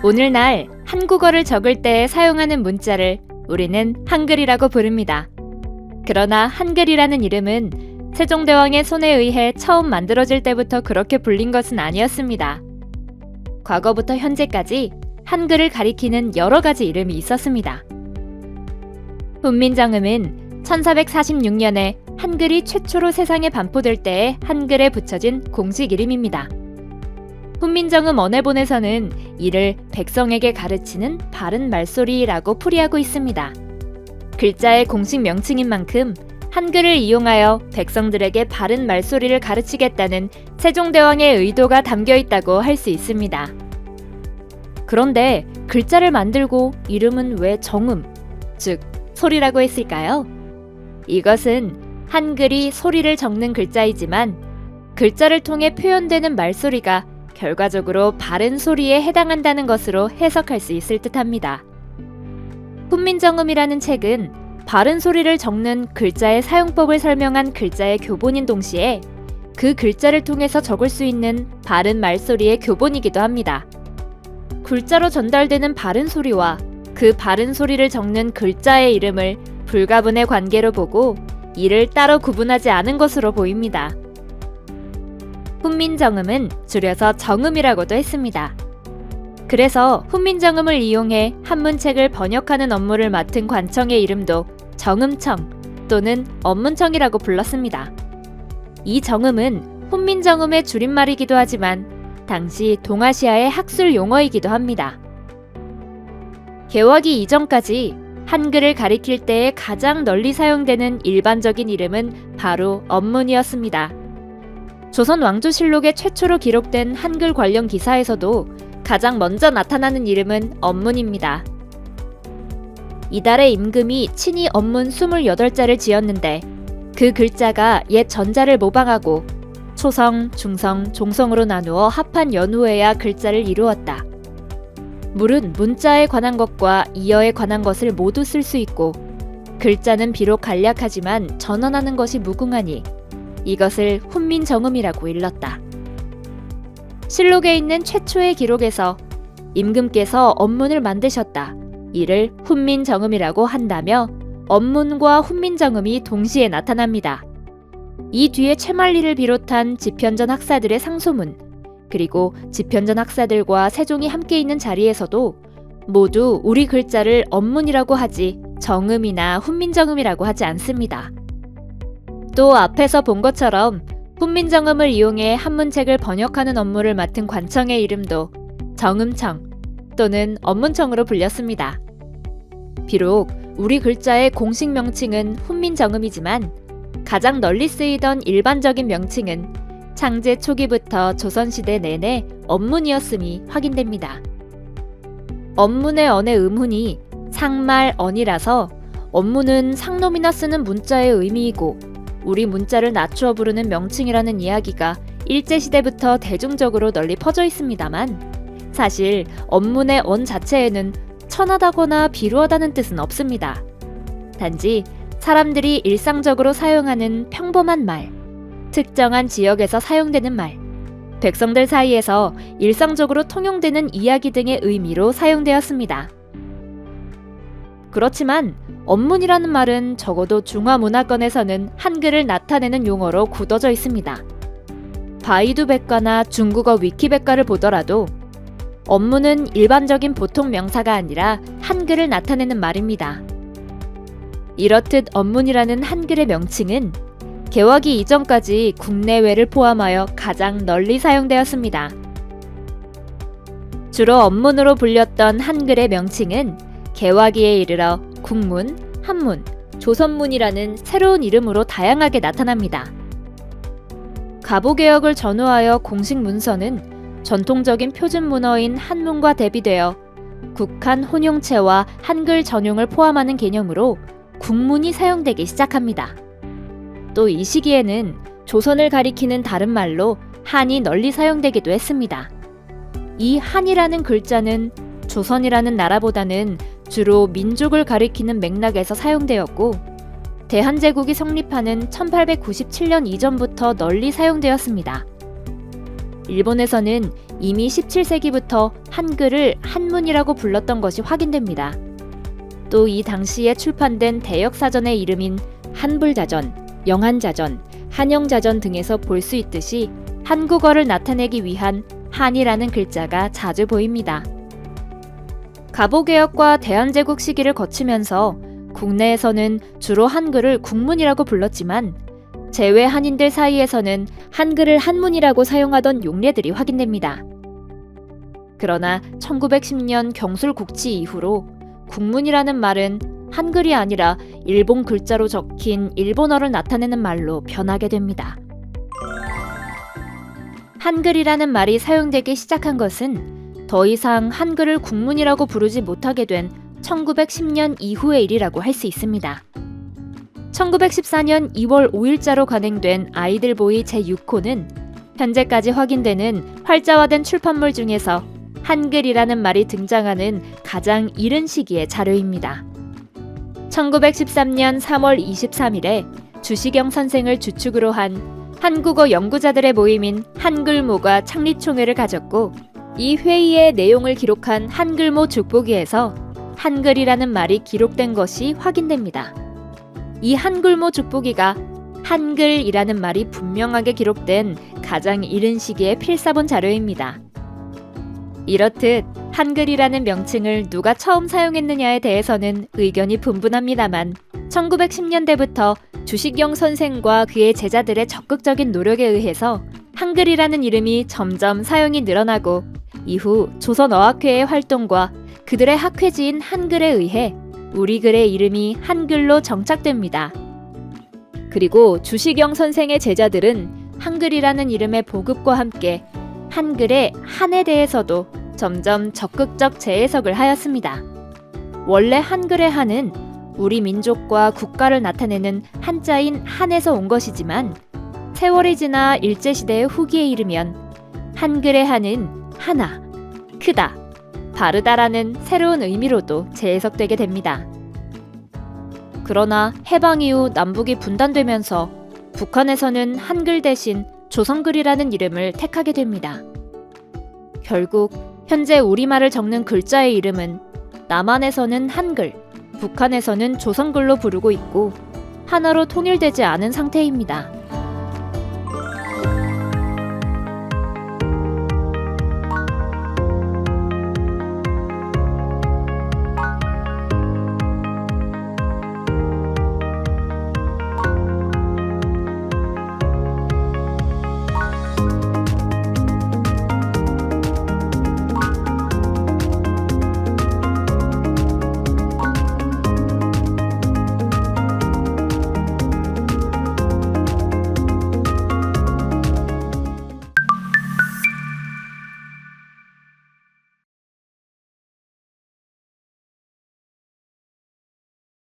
오늘날 한국어를 적을 때 사용하는 문자를 우리는 한글이라고 부릅니다. 그러나 한글이라는 이름은 세종대왕의 손에 의해 처음 만들어질 때부터 그렇게 불린 것은 아니었습니다. 과거부터 현재까지 한글을 가리키는 여러 가지 이름이 있었습니다. 훈민정음은 1446년에 한글이 최초로 세상에 반포될 때에 한글에 붙여진 공식 이름입니다. 훈민정음 언해본에서는 이를 백성에게 가르치는 바른 말소리라고 풀이하고 있습니다. 글자의 공식 명칭인 만큼 한글을 이용하여 백성들에게 바른 말소리를 가르치겠다는 세종대왕의 의도가 담겨 있다고 할 수 있습니다. 그런데 글자를 만들고 이름은 왜 정음, 즉 소리라고 했을까요? 이것은 한글이 소리를 적는 글자이지만 글자를 통해 표현되는 말소리가 결과적으로 바른 소리에 해당한다는 것으로 해석할 수 있을 듯합니다. 훈민정음이라는 책은 바른 소리를 적는 글자의 사용법을 설명한 글자의 교본인 동시에 그 글자를 통해서 적을 수 있는 바른 말소리의 교본이기도 합니다. 글자로 전달되는 바른 소리와 그 바른 소리를 적는 글자의 이름을 불가분의 관계로 보고 이를 따로 구분하지 않은 것으로 보입니다. 훈민정음은 줄여서 정음이라고도 했습니다. 그래서 훈민정음을 이용해 한문책을 번역하는 업무를 맡은 관청의 이름도 정음청 또는 업문청이라고 불렀습니다. 이 정음은 훈민정음의 줄임말이기도 하지만 당시 동아시아의 학술 용어이기도 합니다. 개화기 이전까지 한글을 가리킬 때에 가장 널리 사용되는 일반적인 이름은 바로 업문이었습니다. 조선 왕조실록에 최초로 기록된 한글 관련 기사에서도 가장 먼저 나타나는 이름은 업문입니다. 이달의 임금이 친히 업문 28자를 지었는데 그 글자가 옛 전자를 모방하고 초성, 중성, 종성으로 나누어 합한 연후에야 글자를 이루었다. 물은 문자에 관한 것과 이어에 관한 것을 모두 쓸 수 있고 글자는 비록 간략하지만 전언하는 것이 무궁하니 이것을 훈민정음이라고 일렀다. 실록에 있는 최초의 기록에서 임금께서 업문을 만드셨다. 이를 훈민정음이라고 한다며 업문과 훈민정음이 동시에 나타납니다. 이 뒤에 최만리를 비롯한 집현전 학사들의 상소문, 그리고 집현전 학사들과 세종이 함께 있는 자리에서도 모두 우리 글자를 업문이라고 하지 정음이나 훈민정음이라고 하지 않습니다. 또 앞에서 본 것처럼 훈민정음을 이용해 한문책을 번역하는 업무를 맡은 관청의 이름도 정음청 또는 업문청으로 불렸습니다. 비록 우리 글자의 공식 명칭은 훈민정음이지만 가장 널리 쓰이던 일반적인 명칭은 창제 초기부터 조선시대 내내 업문이었음이 확인됩니다. 업문의 언의 음훈이 상말 언이라서 업문은 상놈이나 쓰는 문자의 의미이고 우리 문자를 낮추어 부르는 명칭이라는 이야기가 일제시대부터 대중적으로 널리 퍼져 있습니다만 사실 업문의 언 자체에는 천하다거나 비루하다는 뜻은 없습니다. 단지 사람들이 일상적으로 사용하는 평범한 말, 특정한 지역에서 사용되는 말, 백성들 사이에서 일상적으로 통용되는 이야기 등의 의미로 사용되었습니다. 그렇지만 업문이라는 말은 적어도 중화문화권에서는 한글을 나타내는 용어로 굳어져 있습니다. 바이두 백과나 중국어 위키백과를 보더라도 업문은 일반적인 보통 명사가 아니라 한글을 나타내는 말입니다. 이렇듯 업문이라는 한글의 명칭은 개화기 이전까지 국내외를 포함하여 가장 널리 사용되었습니다. 주로 업문으로 불렸던 한글의 명칭은 개화기에 이르러 국문, 한문, 조선문이라는 새로운 이름으로 다양하게 나타납니다. 가보개혁을 전후하여 공식 문서는 전통적인 표준 문어인 한문과 대비되어 국한 혼용체와 한글 전용을 포함하는 개념으로 국문이 사용되기 시작합니다. 또 이 시기에는 조선을 가리키는 다른 말로 한이 널리 사용되기도 했습니다. 이 한이라는 글자는 조선이라는 나라보다는 주로 민족을 가리키는 맥락에서 사용되었고 대한제국이 성립하는 1897년 이전부터 널리 사용되었습니다. 일본에서는 이미 17세기부터 한글을 한문이라고 불렀던 것이 확인됩니다. 또 이 당시에 출판된 대역사전의 이름인 한불자전, 영한자전, 한영자전 등에서 볼 수 있듯이 한국어를 나타내기 위한 한이라는 글자가 자주 보입니다. 갑오개혁과 대한제국 시기를 거치면서 국내에서는 주로 한글을 국문이라고 불렀지만 제외 한인들 사이에서는 한글을 한문이라고 사용하던 용례들이 확인됩니다. 그러나 1910년 경술국치 이후로 국문이라는 말은 한글이 아니라 일본 글자로 적힌 일본어를 나타내는 말로 변하게 됩니다. 한글이라는 말이 사용되기 시작한 것은 더 이상 한글을 국문이라고 부르지 못하게 된 1910년 이후의 일이라고 할 수 있습니다. 1914년 2월 5일자로 간행된 아이들보이 제6호는 현재까지 확인되는 활자화된 출판물 중에서 한글이라는 말이 등장하는 가장 이른 시기의 자료입니다. 1913년 3월 23일에 주시경 선생을 주축으로 한 한국어 연구자들의 모임인 한글모가 창립총회를 가졌고 이 회의의 내용을 기록한 한글모 죽보기에서 한글이라는 말이 기록된 것이 확인됩니다. 이 한글모 죽보기가 한글이라는 말이 분명하게 기록된 가장 이른 시기의 필사본 자료입니다. 이렇듯 한글이라는 명칭을 누가 처음 사용했느냐에 대해서는 의견이 분분합니다만 1910년대부터 주시경 선생과 그의 제자들의 적극적인 노력에 의해서 한글이라는 이름이 점점 사용이 늘어나고 이후 조선어학회의 활동과 그들의 학회지인 한글에 의해 우리 글의 이름이 한글로 정착됩니다. 그리고 주시경 선생의 제자들은 한글이라는 이름의 보급과 함께 한글의 한에 대해서도 점점 적극적 재해석을 하였습니다. 원래 한글의 한은 우리 민족과 국가를 나타내는 한자인 한에서 온 것이지만 세월이 지나 일제시대의 후기에 이르면 한글의 한은 하나, 크다, 바르다라는 새로운 의미로도 재해석되게 됩니다. 그러나 해방 이후 남북이 분단되면서 북한에서는 한글 대신 조선글이라는 이름을 택하게 됩니다. 결국 현재 우리말을 적는 글자의 이름은 남한에서는 한글, 북한에서는 조선글로 부르고 있고 하나로 통일되지 않은 상태입니다.